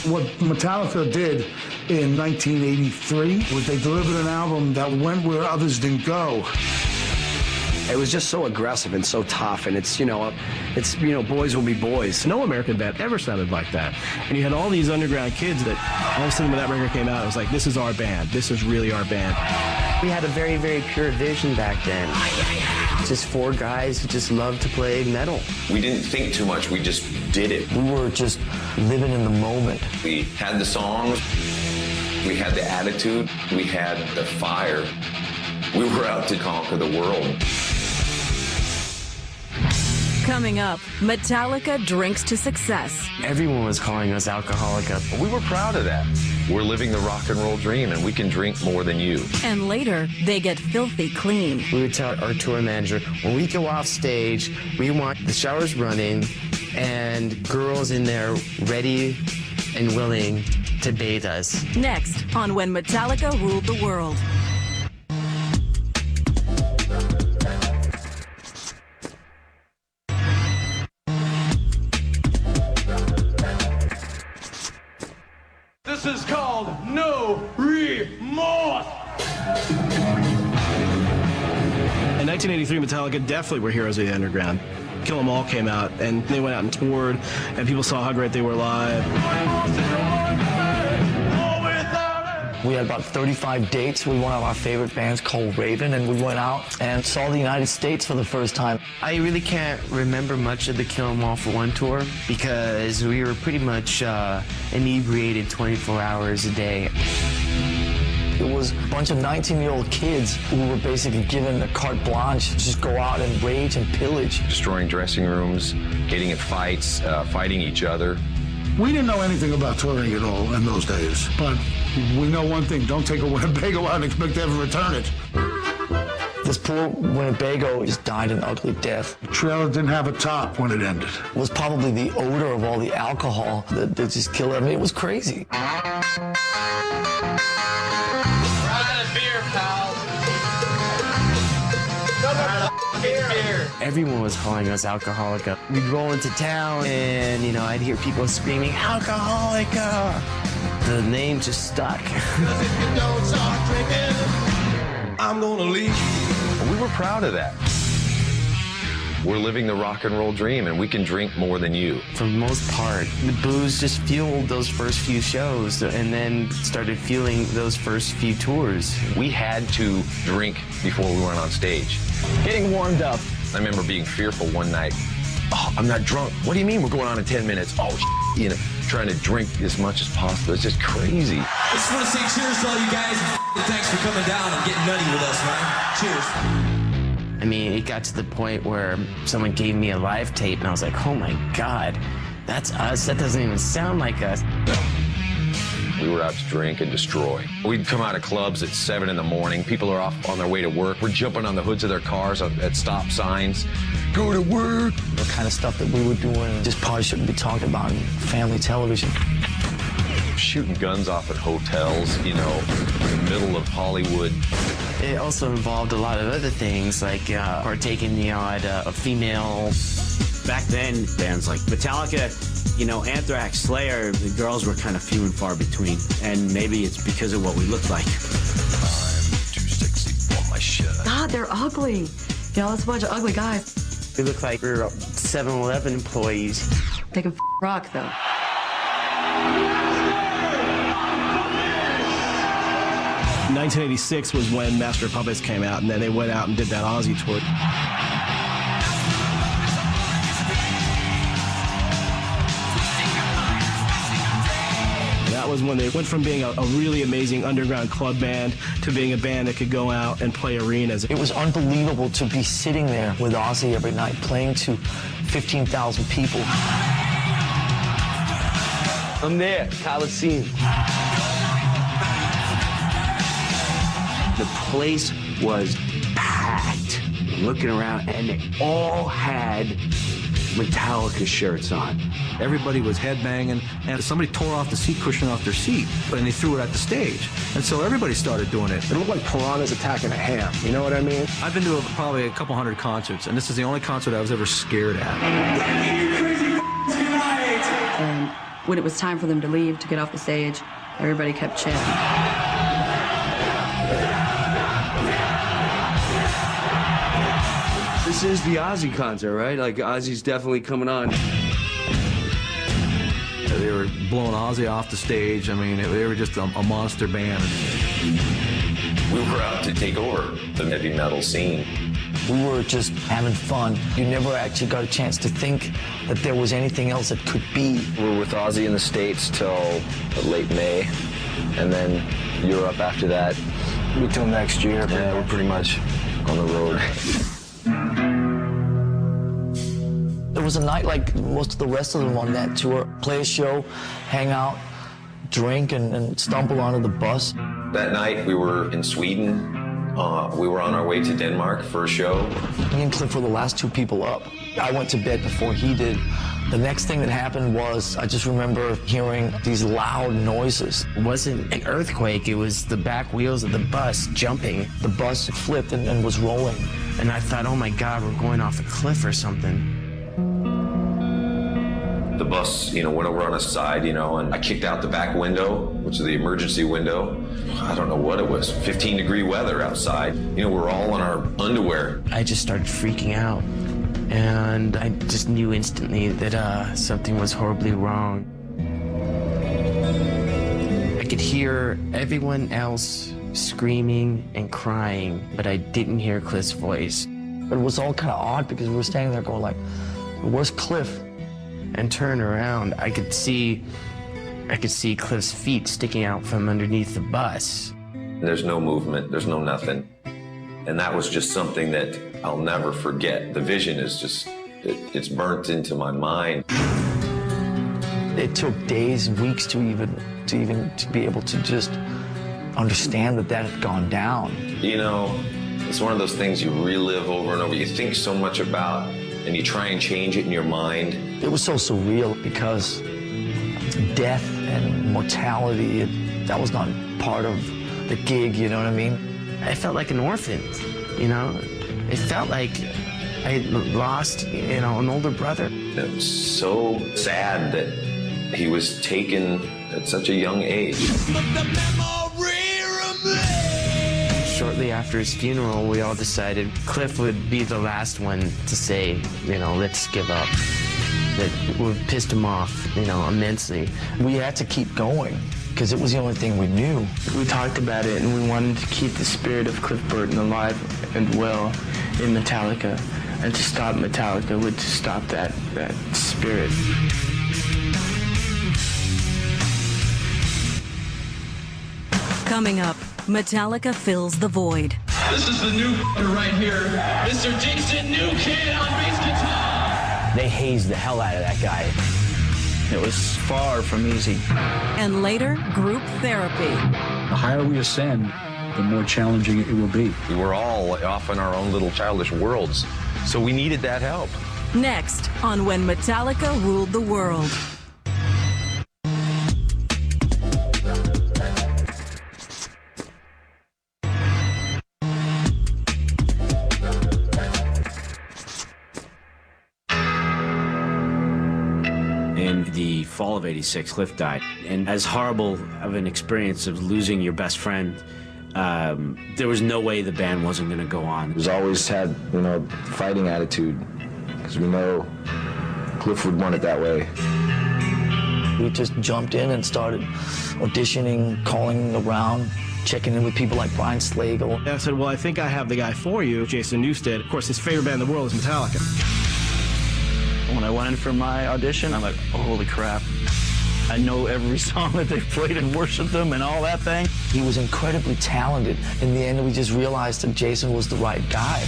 What Metallica did in 1983 was they delivered an album that went where others didn't go. It was just so aggressive and so tough, and it's boys will be boys. No American band ever sounded like that. And you had all these underground kids that all of a sudden when that record came out, it was like, this is our band. This is really our band. We had a very, very pure vision back then. Just four guys who just loved to play metal. We didn't think too much, we just did it. We were just living in the moment. We had the songs, we had the attitude, we had the fire. We were out to conquer the world. Coming up, Metallica drinks to success. Everyone was calling us Alcoholica. We were proud of that. We're living the rock and roll dream, and we can drink more than you. And later, they get filthy clean. We would tell our tour manager, when we go off stage, we want the showers running and girls in there ready and willing to bathe us. Next, on When Metallica Ruled the World. This is called No Remorse. In 1983, Metallica definitely were heroes of the underground. Kill 'Em All came out, and they went out and toured, and people saw how great they were live. We had about 35 dates with one of our favorite bands called Raven, and we went out and saw the United States for the first time. I really can't remember much of the Kill 'Em All for One tour because we were pretty much inebriated 24 hours a day. It was a bunch of 19-year-old kids who were basically given a carte blanche to just go out and rage and pillage. Destroying dressing rooms, getting in fights, fighting each other. We didn't know anything about touring at all in those days, but we know one thing: don't take a Winnebago out and expect to ever return it. This poor Winnebago just died an ugly death. The trailer didn't have a top when it ended. It was probably the odor of all the alcohol that just killed everything. It was crazy. Everyone was calling us Alcoholica. We'd roll into town and, I'd hear people screaming, Alcoholica! The name just stuck. I'm gonna leave. We were proud of that. We're living the rock and roll dream, and we can drink more than you. For the most part, the booze just fueled those first few shows and then started fueling those first few tours. We had to drink before we went on stage. Getting warmed up. I remember being fearful one night. Oh, I'm not drunk. What do you mean we're going on in 10 minutes? Oh, trying to drink as much as possible. It's just crazy. I just want to say cheers to all you guys. Thanks for coming down and getting nutty with us, man. Cheers. I mean, it got to the point where someone gave me a live tape, and I was like, oh my God, that's us. That doesn't even sound like us. We were out to drink and destroy. We'd come out of clubs at 7 in the morning. People are off on their way to work. We're jumping on the hoods of their cars at stop signs. Go to work. The kind of stuff that we were doing just probably shouldn't be talked about in family television. Shooting guns off at hotels, in the middle of Hollywood. It also involved a lot of other things, like partaking in the odd female. Back then, bands like Metallica, Anthrax, Slayer, the girls were kind of few and far between. And maybe it's because of what we looked like. I'm too sexy for my shirt. God, they're ugly. It's a bunch of ugly guys. We looked like we were 7-Eleven employees. They can rock, though. 1986 was when Master of Puppets came out, and then they went out and did that Aussie tour. That was when they went from being a really amazing underground club band to being a band that could go out and play arenas. It was unbelievable to be sitting there with Ozzy every night, playing to 15,000 people. I'm there, Coliseum. The place was packed. Looking around, and they all had Metallica shirts on. Everybody was headbanging, and somebody tore off the seat cushion off their seat, and they threw it at the stage. And so everybody started doing it. It looked like piranhas attacking a ham. You know what I mean? I've been to probably a couple hundred concerts, and this is the only concert I was ever scared at. And When it was time for them to leave, to get off the stage, everybody kept chanting. This is the Ozzy concert, right? Like, Ozzy's definitely coming on. They were blowing Ozzy off the stage. I mean, they were just a monster band. We were out to take over the heavy metal scene. We were just having fun. You never actually got a chance to think that there was anything else that could be. We were with Ozzy in the States till late May, and then Europe after that. Until next year. Yeah, we're pretty much on the road. It was a night like most of the rest of them on that tour. Play a show, hang out, drink, and stumble onto the bus. That night we were in Sweden. We were on our way to Denmark for a show. Me and Cliff were the last two people up. I went to bed before he did. The next thing that happened was I just remember hearing these loud noises. It wasn't an earthquake, it was the back wheels of the bus jumping. The bus flipped and was rolling. And I thought, oh my God, we're going off a cliff or something. The bus, went over on its side, and I kicked out the back window, which is the emergency window. I don't know what it was, 15-degree weather outside. We're all in our underwear. I just started freaking out. And I just knew instantly that something was horribly wrong. I could hear everyone else screaming and crying, but I didn't hear Cliff's voice. But it was all kind of odd because we were standing there going like, where's Cliff? And turn around, I could see Cliff's feet sticking out from underneath the bus. There's no movement, there's no nothing. And that was just something that I'll never forget. The vision is just, it's burnt into my mind. It took days, weeks to be able to just understand that had gone down. It's one of those things you relive over and over. You think so much about, and you try and change it in your mind. It was so surreal because death and mortality, that was not part of the gig, you know what I mean? I felt like an orphan, It felt like I had lost, an older brother. It was so sad that he was taken at such a young age. Shortly after his funeral, we all decided Cliff would be the last one to say, let's give up. That would pissed him off, immensely. We had to keep going because it was the only thing we knew. We talked about it, and we wanted to keep the spirit of Cliff Burton alive and well in Metallica. And to stop Metallica would to stop that spirit. Coming up, Metallica fills the void. This is the new right here, Mr. Dixon, new kid on bass guitar. They hazed the hell out of that guy. It was far from easy. And later, group therapy. The higher we ascend, the more challenging it will be. We were all off in our own little childish worlds, so we needed that help. Next on When Metallica Ruled the World. In the fall of '86, Cliff died. And as horrible of an experience of losing your best friend, there was no way the band wasn't going to go on. We've always had, fighting attitude, because we know Cliff would want it that way. We just jumped in and started auditioning, calling around, checking in with people like Brian Slagle. And I said, well, I think I have the guy for you, Jason Newsted. Of course, his favorite band in the world is Metallica. When I went in for my audition, I'm like, oh, holy crap. I know every song that they played and worshiped them and all that thing. He was incredibly talented. In the end, we just realized that Jason was the right guy.